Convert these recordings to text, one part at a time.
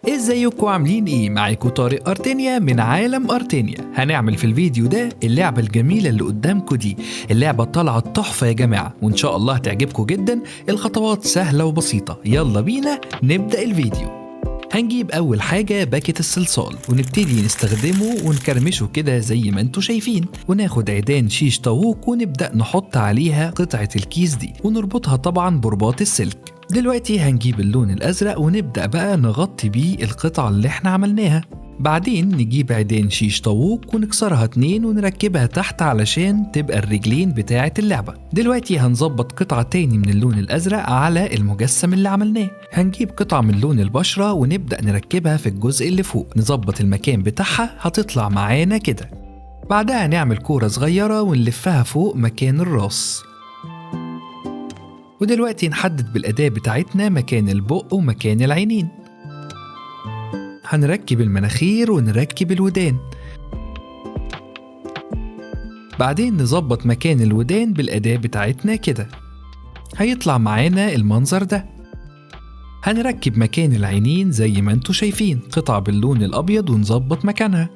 ازيكم عاملين ايه؟ معاكم طارق ارتينيا من عالم ارتينيا. هنعمل في الفيديو ده اللعبة الجميلة اللي قدامكم دي. اللعبة طلعت تحفة يا جماعة، وان شاء الله هتعجبكم جدا. الخطوات سهلة وبسيطة، يلا بينا نبدأ الفيديو. هنجيب اول حاجة باكت الصلصال ونبتدي نستخدمه ونكرمشه كده زي ما انتوا شايفين، وناخد عيدان شيش طاووق ونبدأ نحط عليها قطعة الكيس دي ونربطها طبعا برباط السلك. دلوقتي هنجيب اللون الأزرق ونبدأ بقى نغطي بيه القطعة اللي احنا عملناها. بعدين نجيب عيدان شيش طاووق ونكسرها 2 ونركبها تحت علشان تبقى الرجلين بتاعة اللعبة. دلوقتي هنظبط قطعة تاني من اللون الأزرق على المجسم اللي عملناه. هنجيب قطعة من لون البشرة ونبدأ نركبها في الجزء اللي فوق، نظبط المكان بتاعها هتطلع معانا كده. بعدها نعمل كورة صغيرة ونلفها فوق مكان الراس. ودلوقتي نحدد بالأداة بتاعتنا مكان البق ومكان العينين. هنركب المناخير ونركب الودان. بعدين نظبط مكان الودان بالأداة بتاعتنا كده، هيطلع معانا المنظر ده. هنركب مكان العينين زي ما انتوا شايفين، قطع باللون الأبيض ونظبط مكانها.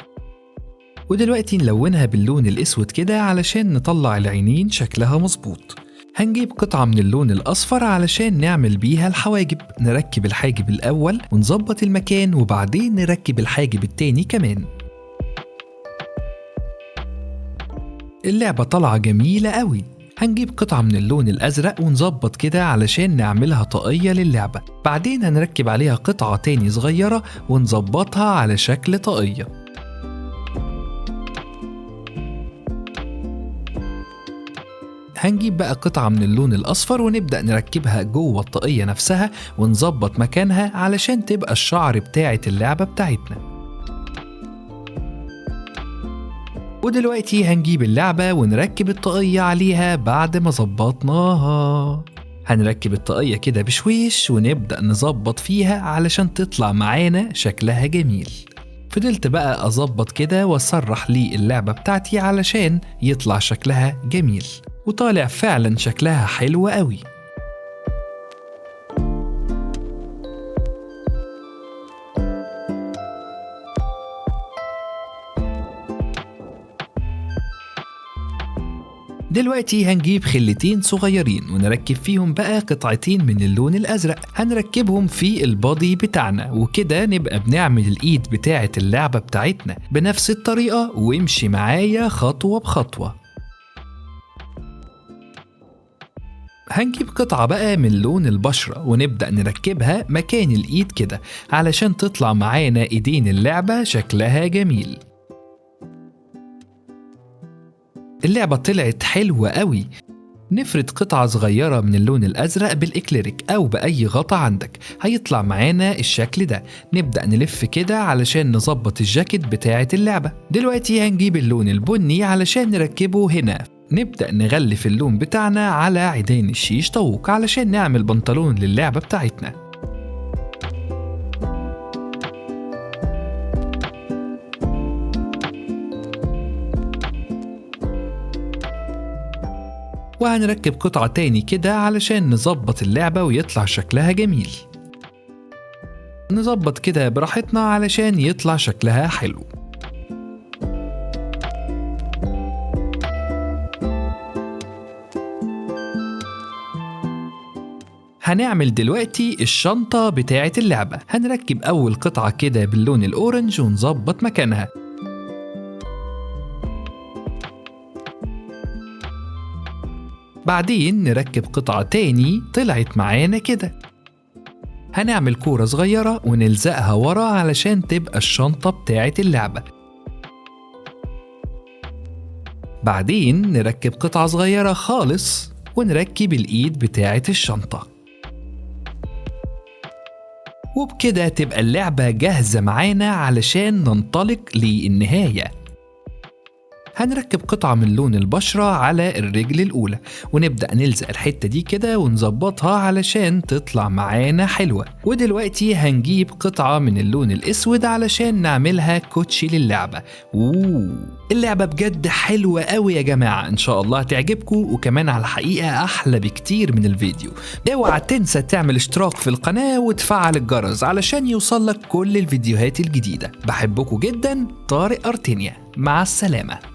ودلوقتي نلونها باللون الأسود كده علشان نطلع العينين شكلها مظبوط. هنجيب قطعة من اللون الأصفر علشان نعمل بيها الحواجب. نركب الحاجب الأول ونظبط المكان، وبعدين نركب الحاجب التاني كمان. اللعبة طالعة جميلة قوي. هنجيب قطعة من اللون الأزرق ونظبط كده علشان نعملها طاقية للعبة. بعدين هنركب عليها قطعة تاني صغيرة ونظبطها على شكل طاقية. هنجيب بقى قطعة من اللون الأصفر ونبدأ نركبها جوه الطاقية نفسها ونظبط مكانها علشان تبقى الشعر بتاعة اللعبة بتاعتنا. ودلوقتي هنجيب اللعبة ونركب الطاقية عليها بعد ما ظبطناها. هنركب الطاقية كده بشويش ونبدأ نظبط فيها علشان تطلع معانا شكلها جميل. فضلت بقى أظبط كده وأسرح لي اللعبة بتاعتي علشان يطلع شكلها جميل، وطالع فعلا شكلها حلو قوي. دلوقتي هنجيب خلتين صغيرين ونركب فيهم بقى قطعتين من اللون الأزرق. هنركبهم في البادي بتاعنا، وكده نبقى بنعمل الإيد بتاعة اللعبة بتاعتنا بنفس الطريقة. وامشي معايا خطوة بخطوة. هنجيب قطعة بقى من لون البشرة ونبدأ نركبها مكان الإيد كده علشان تطلع معانا إيدين اللعبة شكلها جميل. اللعبة طلعت حلوة قوي. نفرد قطعة صغيرة من اللون الأزرق بالإكليريك أو بأي غطا عندك، هيطلع معانا الشكل ده. نبدأ نلف كده علشان نظبط الجاكيت بتاعة اللعبة. دلوقتي هنجيب اللون البني علشان نركبه هنا. نبدأ نغلف اللون بتاعنا على عيدان الشيش طاووق علشان نعمل بنطلون للعبة بتاعتنا. وهنركب قطعة تاني كده علشان نظبط اللعبة ويطلع شكلها جميل. نظبط كده براحتنا علشان يطلع شكلها حلو. هنعمل دلوقتي الشنطة بتاعة اللعبة. هنركب أول قطعة كده باللون الأورنج ونظبط مكانها. بعدين نركب قطعة تاني طلعت معانا كده. هنعمل كورة صغيرة ونلزقها ورا علشان تبقى الشنطة بتاعة اللعبة. بعدين نركب قطعة صغيرة خالص ونركب الإيد بتاعة الشنطة. وبكده تبقى اللعبة جاهزة معانا علشان ننطلق للنهاية. هنركب قطعة من لون البشرة على الرجل الأولى، ونبدأ نلزق الحتة دي كده ونظبطها علشان تطلع معانا حلوة. ودلوقتي هنجيب قطعة من اللون الأسود علشان نعملها كوتشي للعبة. اللعبة بجد حلوة قوي يا جماعة، إن شاء الله تعجبكم، وكمان على الحقيقة أحلى بكتير من الفيديو. اوعى تنسى تعمل اشتراك في القناة وتفعل الجرس علشان يوصلك كل الفيديوهات الجديدة. بحبكم جدا، طارق أرتينيا، مع السلامة.